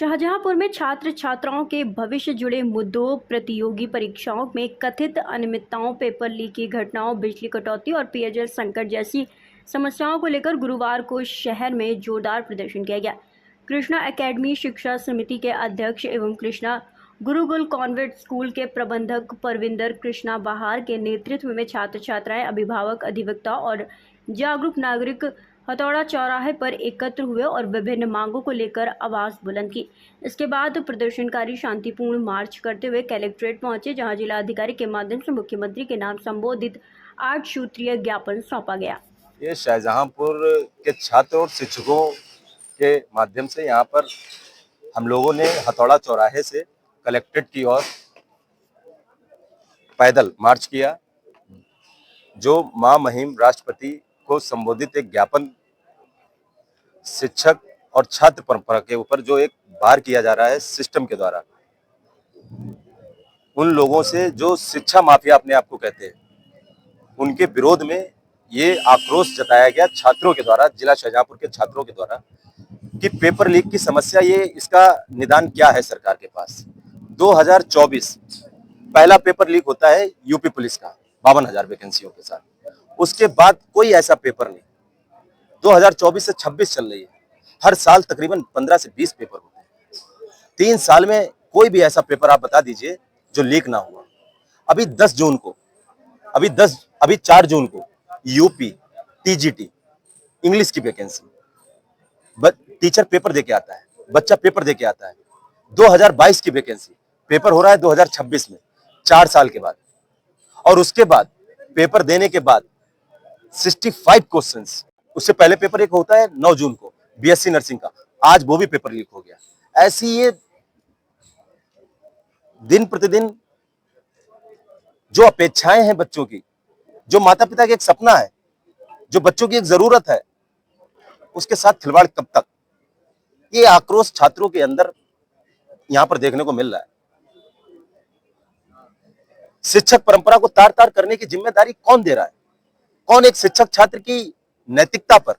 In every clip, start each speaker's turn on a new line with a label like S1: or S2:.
S1: शाहजहांपुर में छात्र छात्राओं के भविष्य जुड़े मुद्दों, प्रतियोगी परीक्षाओं में कथित अनियमितताओं, पेपर लीक की घटनाओं, बिजली कटौती और पेयजल संकट जैसी समस्याओं को लेकर गुरुवार को शहर में जोरदार प्रदर्शन किया गया। कृष्णा एकेडमी शिक्षा समिति के अध्यक्ष एवं कृष्णा गुरुकुल कॉन्वेंट स्कूल के प्रबंधक परविंदर कृष्णा बहार के नेतृत्व में छात्र छात्राएं, अभिभावक, अधिवक्ता और जागरूक नागरिक हथौड़ा चौराहे पर एकत्र हुए और विभिन्न मांगों को लेकर आवाज बुलंद की। इसके बाद प्रदर्शनकारी शांतिपूर्ण मार्च करते हुए कलेक्ट्रेट पहुंचे, जहां जिलाधिकारी के माध्यम से मुख्यमंत्री के नाम संबोधित 8 सूत्रीय ज्ञापन सौंपा गया।
S2: ये शाहजहांपुर के छात्र और शिक्षकों के माध्यम से यहाँ पर हम लोगों ने हथौड़ा चौराहे से कलेक्ट्रेट की ओर पैदल मार्च किया, जो मां महिम राष्ट्रपति को संबोधित एक ज्ञापन शिक्षक और छात्र परंपरा के ऊपर जो एक वार किया जा रहा है सिस्टम के द्वारा, उन लोगों से जो शिक्षा माफिया अपने आप को कहते हैं, उनके विरोध में ये आक्रोश जताया गया छात्रों के द्वारा, जिला शाहजहांपुर के छात्रों के द्वारा, कि पेपर लीक की समस्या ये इसका निदान क्या है सरकार के पास। 2024 पहला पेपर लीक होता है यूपी पुलिस का 52,000 वैकेंसियों के साथ, उसके बाद कोई ऐसा पेपर नहीं। 2024 से 26 चल रही है, हर साल तकरीबन 15 से 20 पेपर होते हैं। 3 साल में कोई भी ऐसा पेपर आप बता दीजिए जो लीक ना हुआ। अभी 4 जून को यूपी टीजीटी इंग्लिश की वैकेंसी, टीचर पेपर देके आता है, बच्चा पेपर देके आता है। 2022 की वैकेंसी, पेपर हो रहा है 2026 में, 4 साल के बाद। और उसके बाद पेपर देने के बाद 65 क्वेश्चंस, उससे पहले पेपर एक होता है 9 जून को बीएससी नर्सिंग का, आज वो भी पेपर लीक हो गया। ऐसी ये दिन प्रतिदिन जो अपेक्षाएं हैं बच्चों की, जो माता पिता का एक सपना है, जो बच्चों की एक जरूरत है, उसके साथ खिलवाड़ कब तक। ये आक्रोश छात्रों के अंदर यहां पर देखने को मिल रहा है। शिक्षक परंपरा को तार तार करने की जिम्मेदारी कौन दे रहा है? कौन एक शिक्षक छात्र की नैतिकता पर,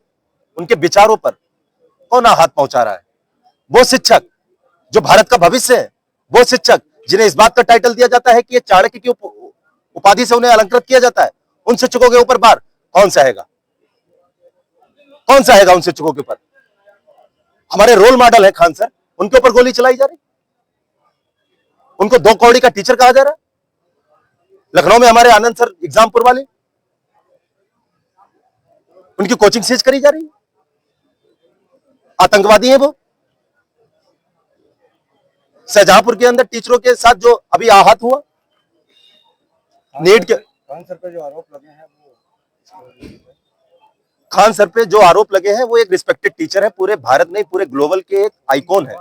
S2: उनके विचारों पर कौन हाथ पहुंचा रहा है? वो शिक्षक जो भारत का भविष्य है, वो शिक्षक जिन्हें इस बात का टाइटल दिया जाता है कि ये चाणक्य की उपाधि से उन्हें अलंकृत किया जाता है, उन शिक्षकों के ऊपर बार कौन सहेगा? कौन सहेगा उन शिक्षकों के ऊपर? हमारे रोल मॉडल है खान सर, उनके ऊपर गोली चलाई जा रही, उनको 2 कौड़ी का टीचर कहा जा रहा है। लखनऊ में हमारे आनंद सर एग्जामपुर वाले, उनकी कोचिंग सीज करी जा रही है, आतंकवादी हैं वो। शाहजहांपुर के अंदर टीचरों के साथ जो अभी आहत हुआ, नीट के खान सर पे जो आरोप लगे हैं वो एक रिस्पेक्टेड टीचर है, पूरे भारत नहीं पूरे ग्लोबल के एक आइकॉन है,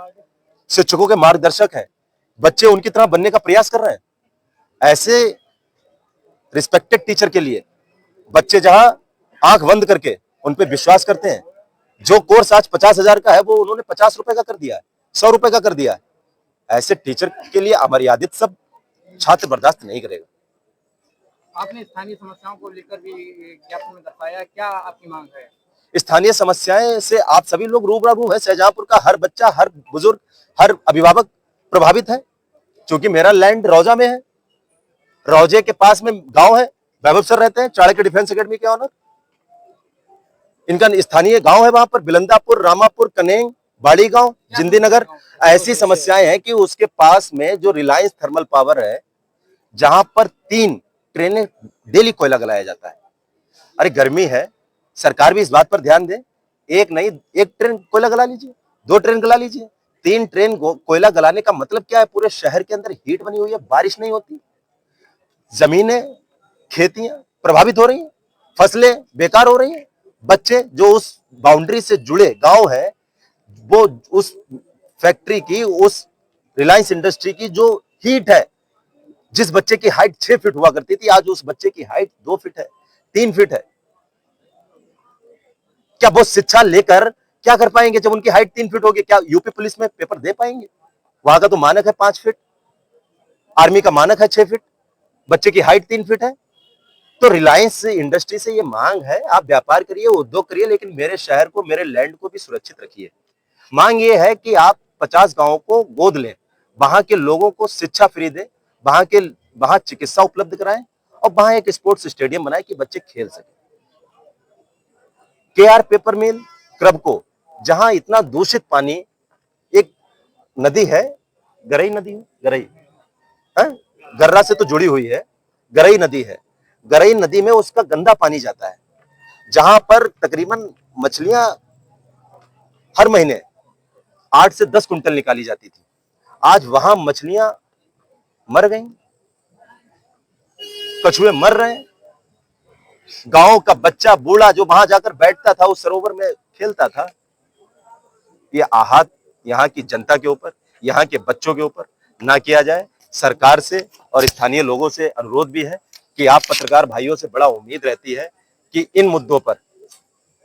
S2: शिक्षकों के मार्गदर्शक है। बच्चे उनकी तरह बनने का प्रयास कर रहे हैं। ऐसे रिस्पेक्टेड टीचर के लिए बच्चे जहां आंख बंद करके उन पे विश्वास करते हैं, जो कोर्स आज 50,000 का है वो उन्होंने 50 रुपए का कर दिया है, 100 रुपए का कर दिया है। ऐसे टीचर के लिए अमर्यादित सब छात्र बर्दाश्त नहीं करेगा।
S3: आपने स्थानीय समस्याओं को लेकर भी ज्ञापन में दर्शाया, क्या आपकी मांग है?
S2: स्थानीय समस्याएं से आप सभी लोग रूबरू है। शाहजहांपुर का हर बच्चा, हर बुजुर्ग, हर अभिभावक प्रभावित है, क्योंकि मेरा लैंड रौजा में है। रौजे के पास में गांव है, वैभव सर रहते हैं चाणक्य डिफेंस एकेडमी के ऑनर, इनका स्थानीय गांव है वहां पर, बिलंदापुर, रामापुर, कनेंग, बाड़ी गांव, जिंदी नगर। ऐसी समस्याएं हैं कि उसके पास में जो रिलायंस थर्मल पावर है, जहां पर 3 ट्रेनें डेली कोयला गलाया जाता है। अरे गर्मी है, सरकार भी इस बात पर ध्यान दे। एक नहीं, 1 ट्रेन कोयला गला लीजिए, 2 ट्रेन गला लीजिए, 3 ट्रेन कोयला गलाने का मतलब क्या है? पूरे शहर के अंदर हीट बनी हुई है, बारिश नहीं होती, जमीनें, खेतियां प्रभावित हो रही हैं, फसलें बेकार हो रही हैं। बच्चे जो उस बाउंड्री से जुड़े गांव है, वो उस फैक्ट्री की, उस रिलायंस इंडस्ट्री की जो हीट है, जिस बच्चे की हाइट 6 फीट हुआ करती थी, आज उस बच्चे की हाइट 2 फीट है, 3 फीट है। क्या वो शिक्षा लेकर क्या कर पाएंगे जब उनकी हाइट 3 फीट होगी? क्या यूपी पुलिस में पेपर दे पाएंगे? वहां का तो मानक है 5 फीट, आर्मी का मानक है 6 फीट, बच्चे की हाइट 3 फीट है। तो रिलायंस इंडस्ट्री से ये मांग है, आप व्यापार करिए, उद्योग करिए, लेकिन मेरे शहर को, मेरे लैंड को भी सुरक्षित रखिए। मांग ये है कि आप 50 गांवों को गोद लें, वहां के लोगों को शिक्षा फ्री दें, वहां चिकित्सा उपलब्ध कराएं और वहां एक स्पोर्ट्स स्टेडियम बनाएं कि बच्चे खेल सकें। केआर पेपर मिल, क्रबको, जहां इतना दूषित पानी, एक नदी है, गरई नदी है, गरई है, गर्रा से तो जुड़ी हुई है, गरई नदी है, गरई नदी में उसका गंदा पानी जाता है, जहां पर तकरीबन मछलियां हर महीने 8 से 10 कुंटल निकाली जाती थी। आज वहां मछलियां मर गई, कछुए मर रहे हैं। गांव का बच्चा बूढ़ा जो वहां जाकर बैठता था, उस सरोवर में खेलता था। ये आहत यहाँ की जनता के ऊपर, यहाँ के बच्चों के ऊपर ना किया जाए। सरकार से और स्थानीय लोगों से अनुरोध भी है कि आप पत्रकार भाइयों से बड़ा उम्मीद रहती है कि इन मुद्दों पर,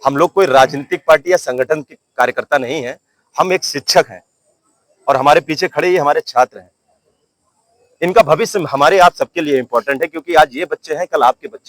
S2: हम लोग कोई राजनीतिक पार्टी या संगठन के कार्यकर्ता नहीं है, हम एक शिक्षक हैं और हमारे पीछे खड़े ये हमारे छात्र हैं। इनका भविष्य हमारे आप सबके लिए इंपॉर्टेंट है, क्योंकि आज ये बच्चे हैं, कल आपके बच्चे।